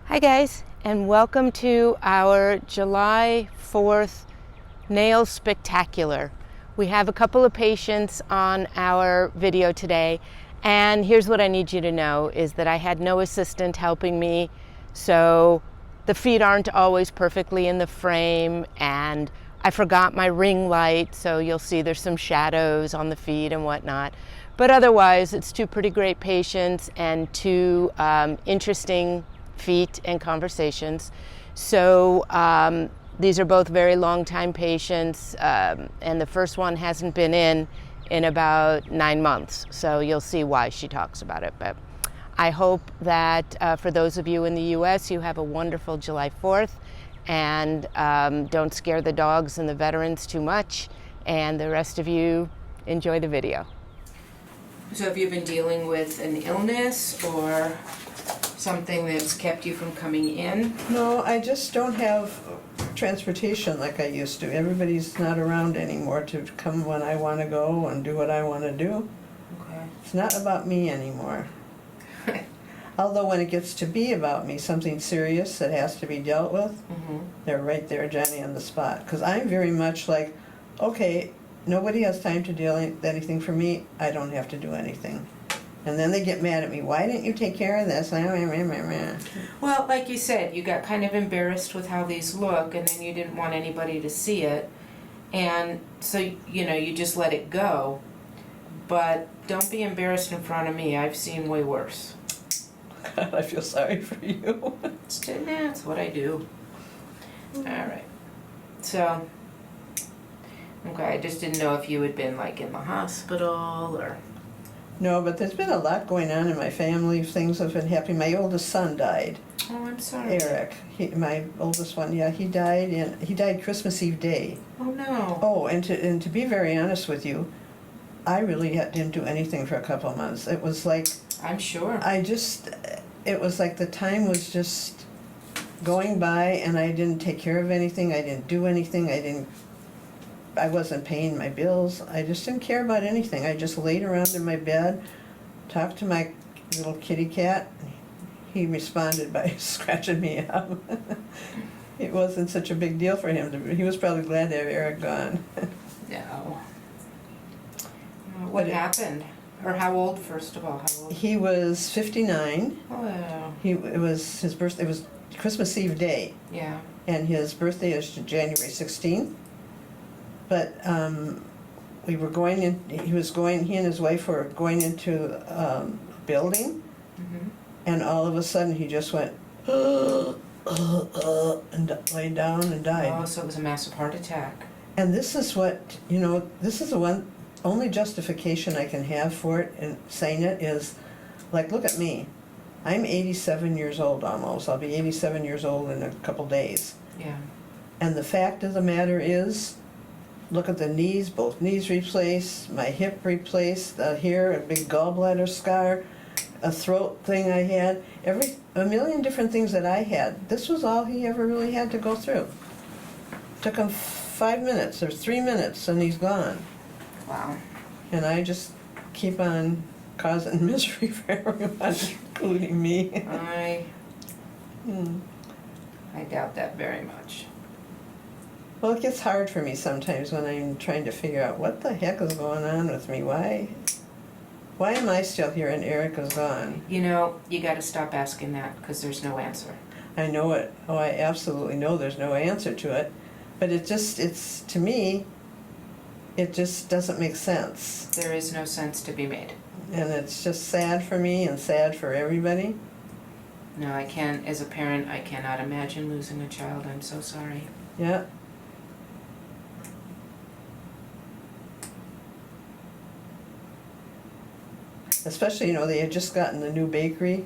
Hi guys, and welcome to our July 4th Nail Spectacular. We have a couple of patients on our video today, and here's what I need you to know is that I had no assistant helping me, so the feet aren't always perfectly in the frame, and I forgot my ring light, so you'll see there's some shadows on the feet and whatnot. But otherwise, it's two pretty great patients and two interesting feet and conversations. So these are both very long-time patients, and the first one hasn't been in about 9 months. So you'll see why she talks about it. But I hope that for those of you in the U.S., you have a wonderful July 4th, and don't scare the dogs and the veterans too much. And the rest of you, enjoy the video. So have you been dealing with an illness or something that's kept you from coming in? No, I just don't have transportation like I used to. Everybody's not around anymore to come when I want to go and do what I want to do. Okay. It's not about me anymore. Although when it gets to be about me, something serious that has to be dealt with, they're right there, Jenny, on the spot. Because I'm very much like, okay, nobody has time to deal with anything for me. I don't have to do anything. And then they get mad at me. Why didn't you take care of this? Well, like you said, you got kind of embarrassed with how these look, and then you didn't want anybody to see it. And so, you just let it go. But don't be embarrassed in front of me. I've seen way worse. God, I feel sorry for you. That's what I do. All right. So, okay, I just didn't know if you had been like in the hospital or... No, but there's been a lot going on in my family. Things have been happening. My oldest son died. Oh, I'm sorry. Eric, my oldest one, yeah, he died Christmas Eve day. Oh no. Oh, and to be very honest with you, I really didn't do anything for a couple of months. It was like, I'm sure. It was like the time was just going by, and I didn't take care of anything. I didn't do anything. I wasn't paying my bills. I just didn't care about anything. I just laid around in my bed, talked to my little kitty cat. He responded by scratching me up. It wasn't such a big deal for him. He was probably glad to have Eric gone. No. What happened? Or how old, first of all? How old? He was 59. Oh. It was his birthday. It was Christmas Eve day. Yeah. And his birthday is January 16th. But we were going in. He and his wife were going into a building, and all of a sudden he just went and laid down and died. Oh, so it was a massive heart attack. And this is this is the only justification I can have for it, and saying it is, like, look at me. I'm 87 years old almost. I'll be 87 years old in a couple days. Yeah. And the fact of the matter is, look at the knees, both knees replaced, my hip replaced, here a big gallbladder scar, a throat thing I had, a million different things that I had. This was all he ever really had to go through. Took him 5 minutes or 3 minutes and he's gone. Wow. And I just keep on causing misery for everyone, including me. I doubt that very much. Well, it gets hard for me sometimes when I'm trying to figure out what the heck is going on with me. Why am I still here and Eric is gone? You got to stop asking that because there's no answer. I know it. Oh, I absolutely know there's no answer to it. But to me, it just doesn't make sense. There is no sense to be made. And it's just sad for me and sad for everybody. No, I can't. As a parent, I cannot imagine losing a child. I'm so sorry. Yeah. Especially, they had just gotten the new bakery.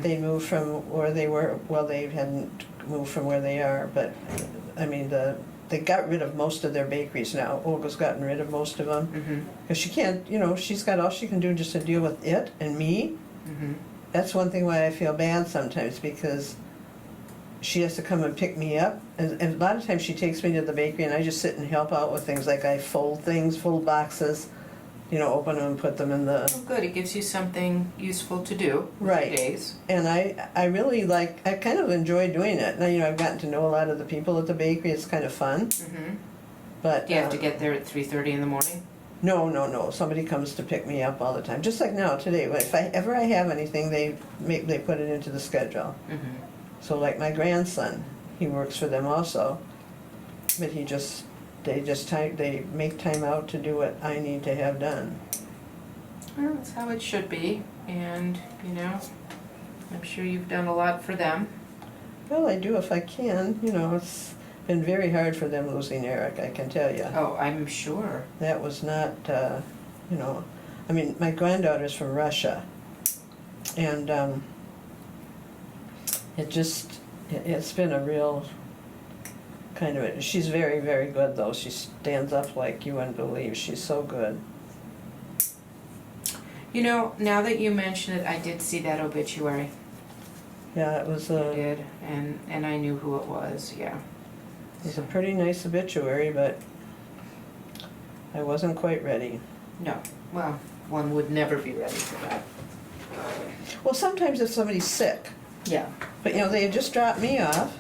They moved from where they were. Well, they hadn't moved from where they are, but I mean, they got rid of most of their bakeries now. Olga's gotten rid of most of them because she can't. She's got all she can do just to deal with it and me. That's one thing why I feel bad sometimes, because she has to come and pick me up, and a lot of times she takes me to the bakery and I just sit and help out with things, like I fold boxes, open them and put them in the. Oh, good. It gives you something useful to do with Right. your days. And I really I kind of enjoy doing it. Now, I've gotten to know a lot of the people at the bakery. It's kind of fun. Mm-hmm. But Do you have to get there at 3:30 in the morning? No. Somebody comes to pick me up all the time. Just like now, today. If I have anything, they put it into the schedule. Mm-hmm. So like my grandson, he works for them also. But they make time out to do what I need to have done. Well, that's how it should be. And, I'm sure you've done a lot for them. Well, I do if I can. It's been very hard for them losing Eric, I can tell you. Oh, I'm sure. That was not, my granddaughter's from Russia. And it's been a real kind of, she's very, very good though. She stands up like you wouldn't believe. She's so good. Now that you mention it, I did see that obituary. Yeah, it was I did, and I knew who it was, yeah. It was a pretty nice obituary, but I wasn't quite ready. No, well, one would never be ready for that. Well, sometimes if somebody's sick, Yeah. but they had just dropped me off,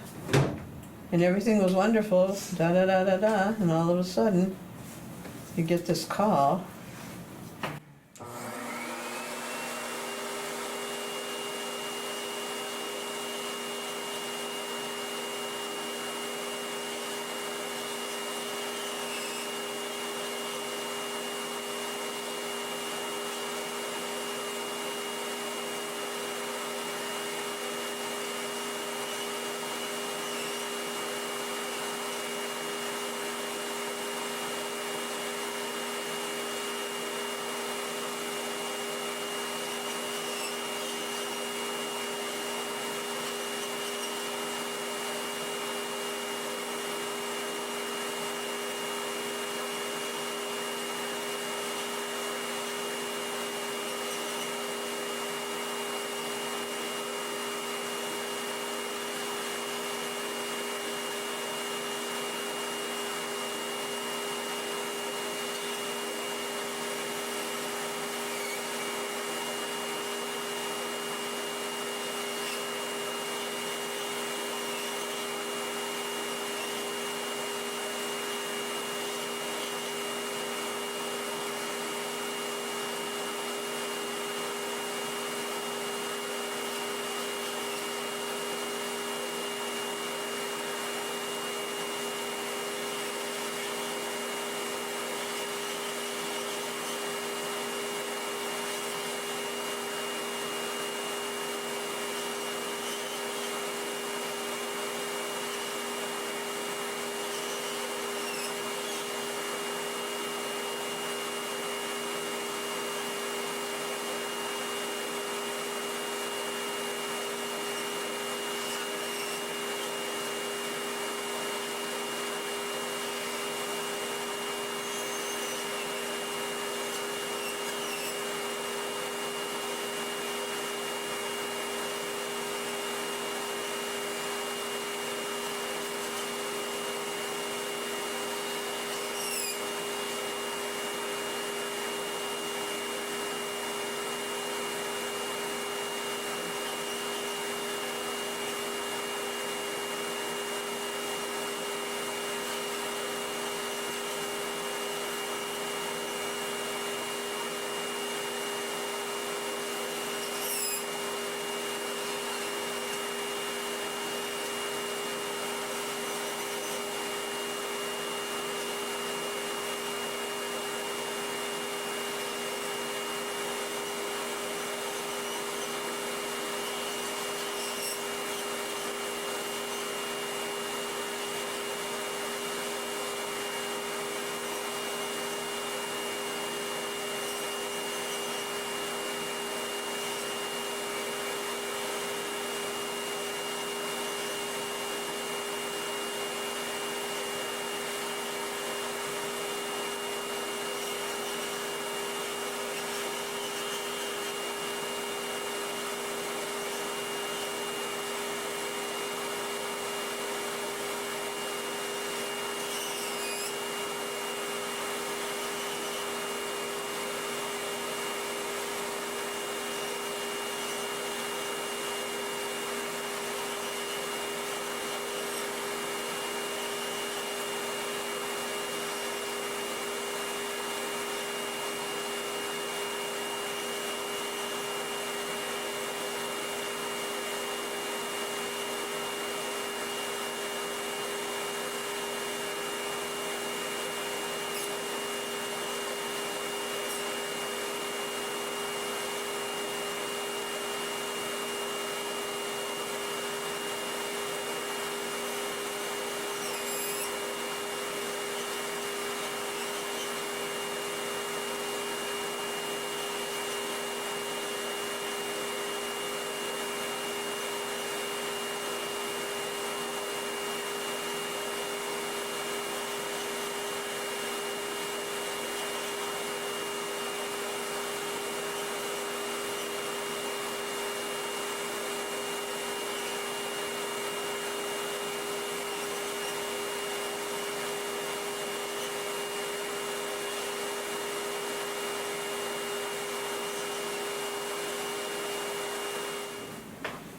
and everything was wonderful, da-da-da-da-da, and all of a sudden, you get this call.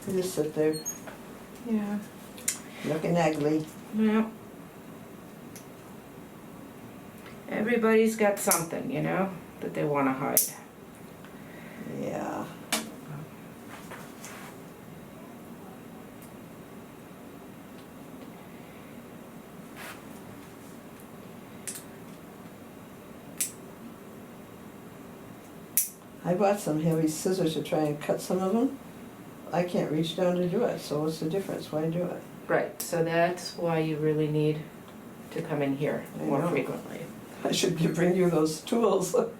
You just sit there Yeah. looking ugly. Yeah. Everybody's got something, you know, that they want to hide. Yeah. I bought some heavy scissors to try and cut some of them. I can't reach down to do it, so what's the difference? Why do it? Right, so that's why you really need to come in here I more know. frequently. I should bring you those tools. So,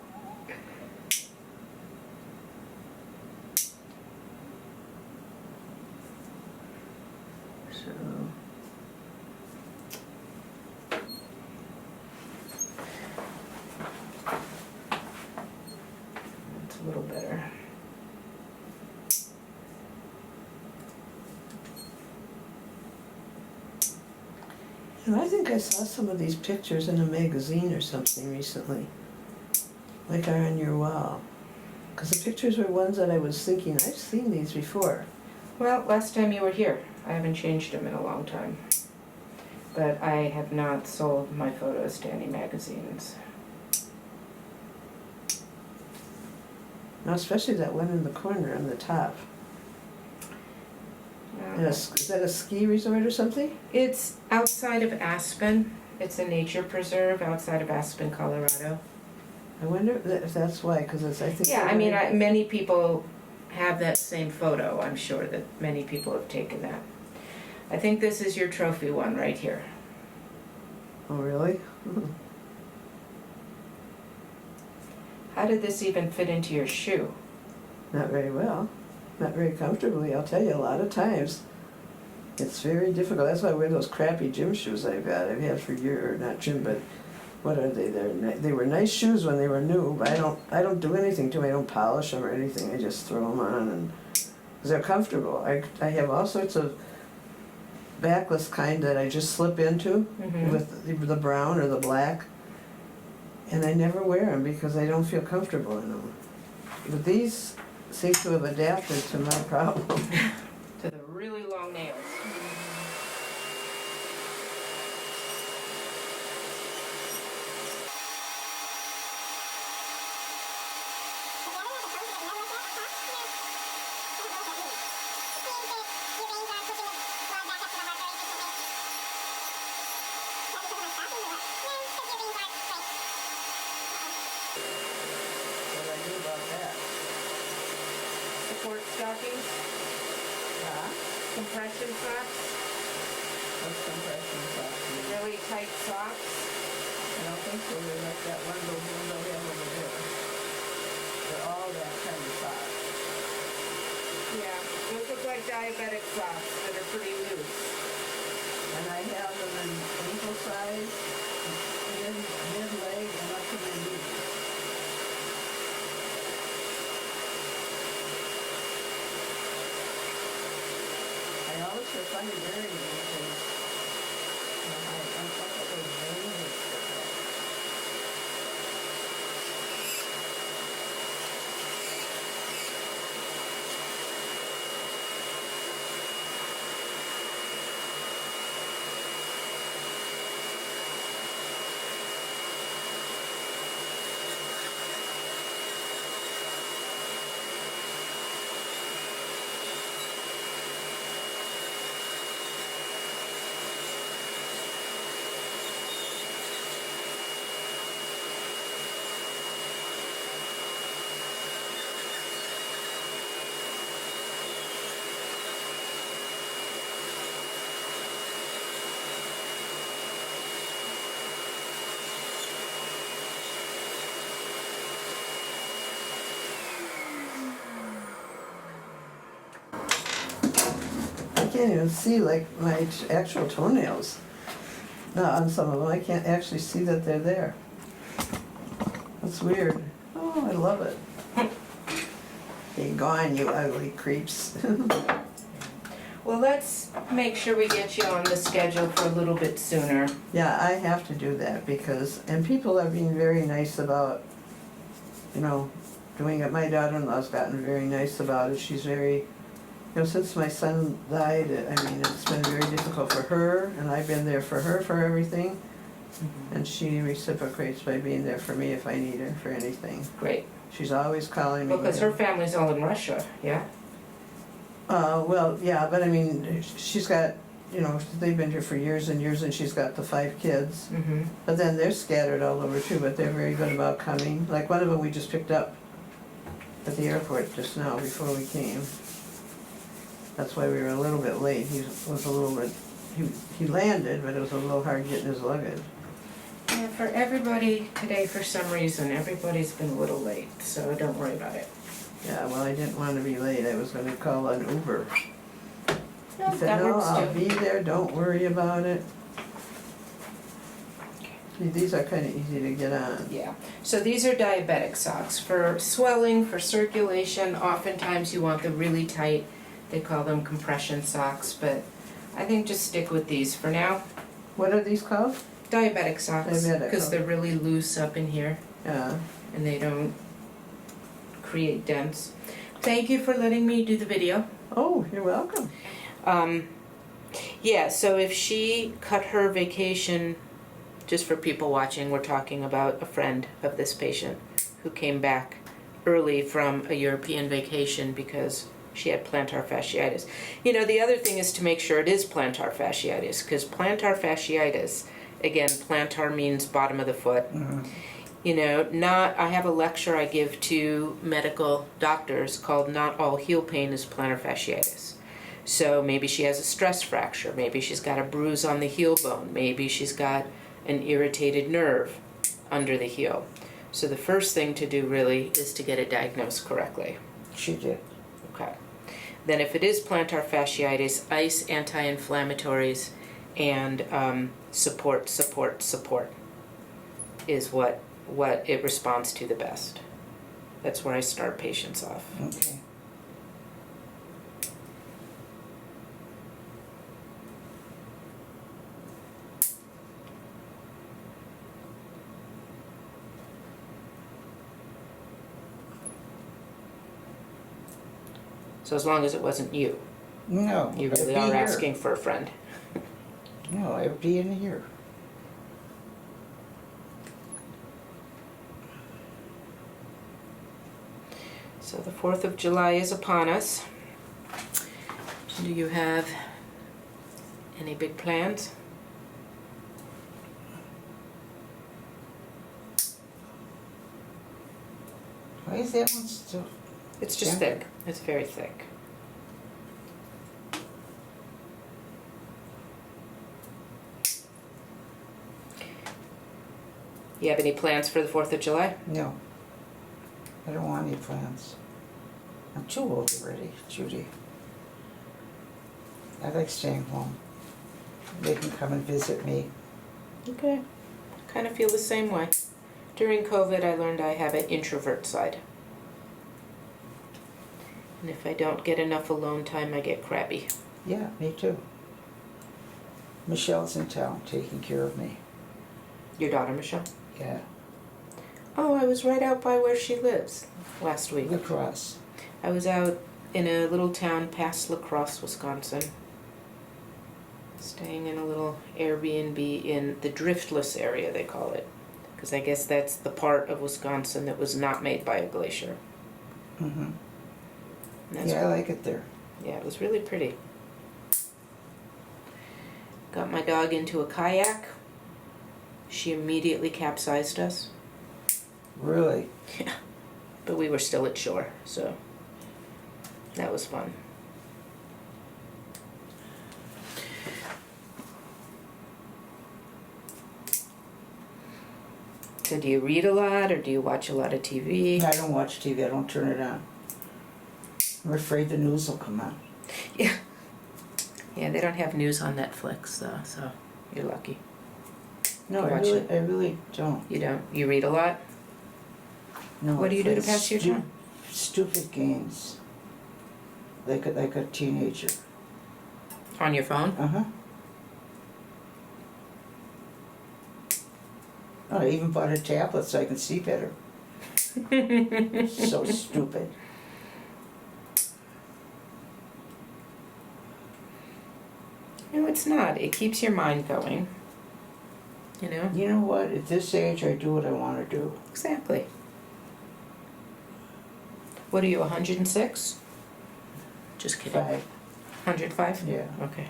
that's a little better. And I think I saw some of these pictures in a magazine or something recently, like are on your wall. Because the pictures were ones that I was thinking, I've seen these before. Well, last time you were here, I haven't changed them in a long time. But I have not sold my photos to any magazines. Now, especially that one in the corner on the top. Is that a ski resort or something? It's outside of Aspen. It's a nature preserve outside of Aspen, Colorado. I wonder if that's why, because I think... Yeah, I mean, many people have that same photo. I'm sure that many people have taken that. I think this is your trophy one right here. Oh, really? How did this even fit into your shoe? Not very well. Not very comfortably, I'll tell you, a lot of times. It's very difficult. That's why I wear those crappy gym shoes I've got. I've had for years, or not gym, but what are they? They were nice shoes when they were new, but I don't do anything to them. I don't polish them or anything. I just throw them on, and because they're comfortable. I have all sorts of backless kind that I just slip into with the brown or the black, and I never wear them because I don't feel comfortable in them. But these seem to have adapted to my problem. To the really long nails. What do I do about that? Support stockings, Yeah? compression socks, What's compression socks mean? really tight socks. I don't think so. They're like that one little window we have over there. They're all that kind of socks. Yeah, those look like diabetic socks that are pretty loose. And I have them in ankle size, mid-leg, and up to my knees. I always feel funny wearing them because I thought that was very nice. I can't even see like my actual toenails. No, on some of them, I can't actually see that they're there. That's weird. Oh, I love it. Be gone, you ugly creeps. Well, let's make sure we get you on the schedule for a little bit sooner. Yeah, I have to do that because, and people are being very nice about, you know, doing it. My daughter-in-law's gotten very nice about it. She's very since my son died, I mean, it's been very difficult for her, and I've been there for her for everything. And she reciprocates by being there for me if I need her for anything. Great. She's always calling me. Because her family's all in Russia, yeah? Well, yeah, but I mean, she's got, they've been here for years and years, and she's got the 5 kids. Mm-hmm. But then they're scattered all over too, but they're very good about coming. Like one of them we just picked up at the airport just now before we came. That's why we were a little bit late. He was a little bit, he landed, but it was a little hard getting his luggage. Yeah, for everybody today, for some reason, everybody's been a little late, so don't worry about it. Yeah, well, I didn't want to be late. I was going to call an Uber. No, He said, that no, works I'll too. be there, don't worry about it. These are kind of easy to get on. Yeah, so these are diabetic socks. For swelling, for circulation, oftentimes you want the really tight, they call them compression socks, but I think just stick with these for now. What are these called? Diabetic socks, Diabetic, because oh. they're really loose up in here Yeah. and they don't create dents. Thank you for letting me do the video. Oh, you're welcome. Yeah, so if she cut her vacation, just for people watching, we're talking about a friend of this patient who came back early from a European vacation because she had plantar fasciitis. The other thing is to make sure it is plantar fasciitis, because plantar fasciitis, again, plantar means bottom of the foot. Mm-hmm. I have a lecture I give to medical doctors called Not All Heel Pain is Plantar Fasciitis. So maybe she has a stress fracture, maybe she's got a bruise on the heel bone, maybe she's got an irritated nerve under the heel. So the first thing to do really is to get it diagnosed correctly. She did. Okay. Then if it is plantar fasciitis, ice, anti-inflammatories, and support is what it responds to the best. That's where I start patients off. Okay. So as long as it wasn't you. No. You really are asking for a friend. No, I'd be in here. So the 4th of July is upon us. Do you have any big plans? Why is that one still? It's just Yeah. thick. It's very thick. You have any plans for the 4th of July? No. I don't want any plans. I'm too old already, Judy. I like staying home. They can come and visit me. Okay. Kind of feel the same way. During COVID, I learned I have an introvert side. And if I don't get enough alone time, I get crabby. Yeah, me too. Michelle's in town taking care of me. Your daughter, Michelle? Yeah. Oh, I was right out by where she lives last week. Lacrosse. I was out in a little town past La Crosse, Wisconsin. Staying in a little Airbnb in the driftless area, they call it. Because I guess that's the part of Wisconsin that was not made by a glacier. Mm-hmm. And that's Yeah, I like it there. Yeah, it was really pretty. Got my dog into a kayak. She immediately capsized us. Really? Yeah. But we were still at shore, so that was fun. So do you read a lot, or do you watch a lot of TV? I don't watch TV. I don't turn it on. I'm afraid the news will come on. Yeah. Yeah, they don't have news on Netflix, though, so you're lucky. No, You I watch really, it? I really don't. You don't? You read a lot? No. What do you do to pass your time? Stupid games. Like a teenager. On your phone? Uh-huh. Oh, I even bought a tablet so I can see better. So stupid. No, it's not. It keeps your mind going. You know? You know what? At this age, I do what I want to do. Exactly. What are you, 106? Just kidding. 5. 105? Yeah. Okay.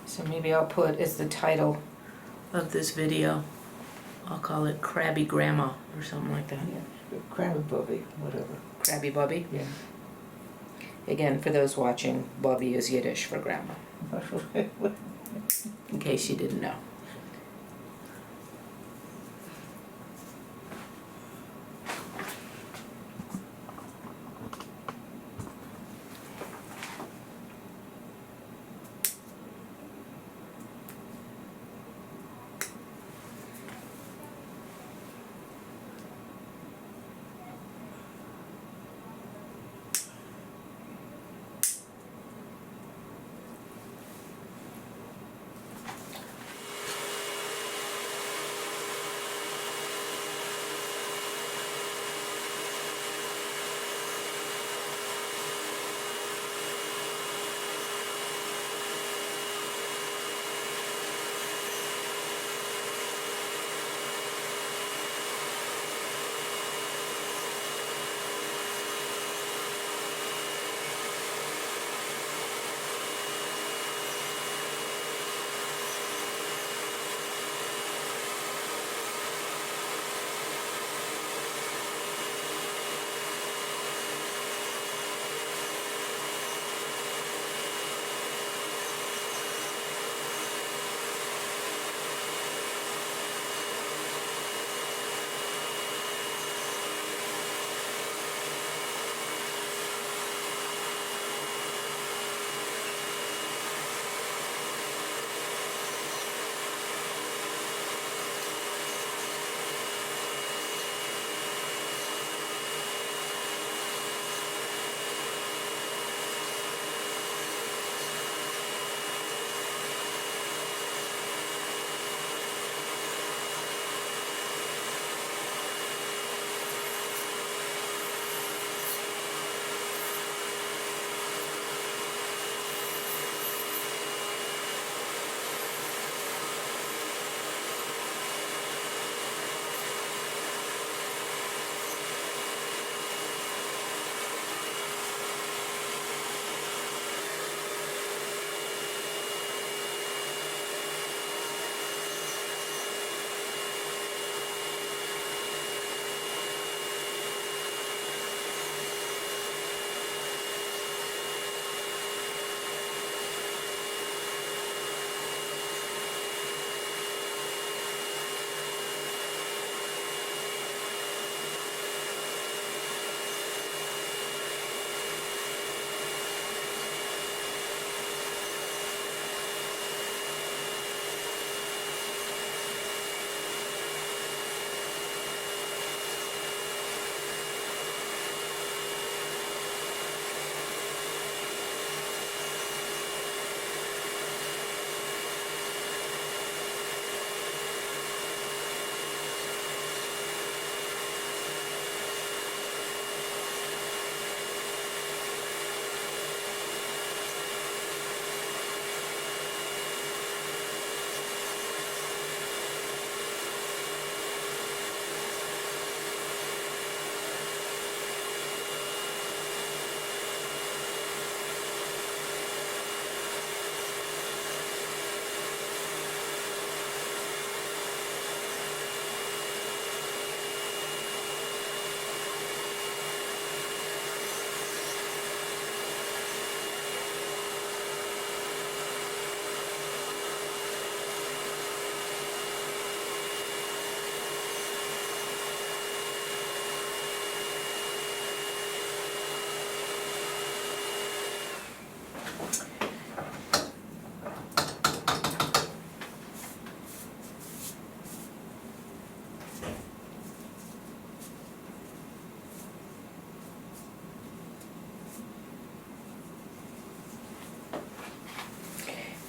So maybe I'll put as the title of this video, I'll call it Crabby Grandma or something like that. Yeah. Crabby Bubby, whatever. Crabby Bubby. Yeah. Again, for those watching, Bubby is Yiddish for grandma, in case you didn't know.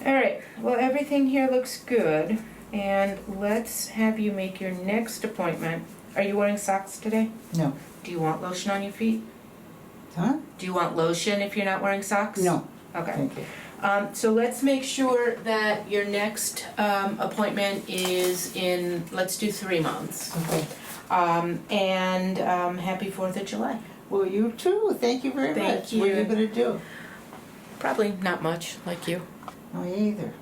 All right, well, everything here looks good, and let's have you make your next appointment. Are you wearing socks today? No. Do you want lotion on your feet? Huh? Do you want lotion if you're not wearing socks? No. Okay. Thank you. So let's make sure that your next appointment is in, let's do 3 months. Okay. And happy 4th of July. Well, you too. Thank you very Thank much. What are you. you going to do? Probably not much, like you. No, me either.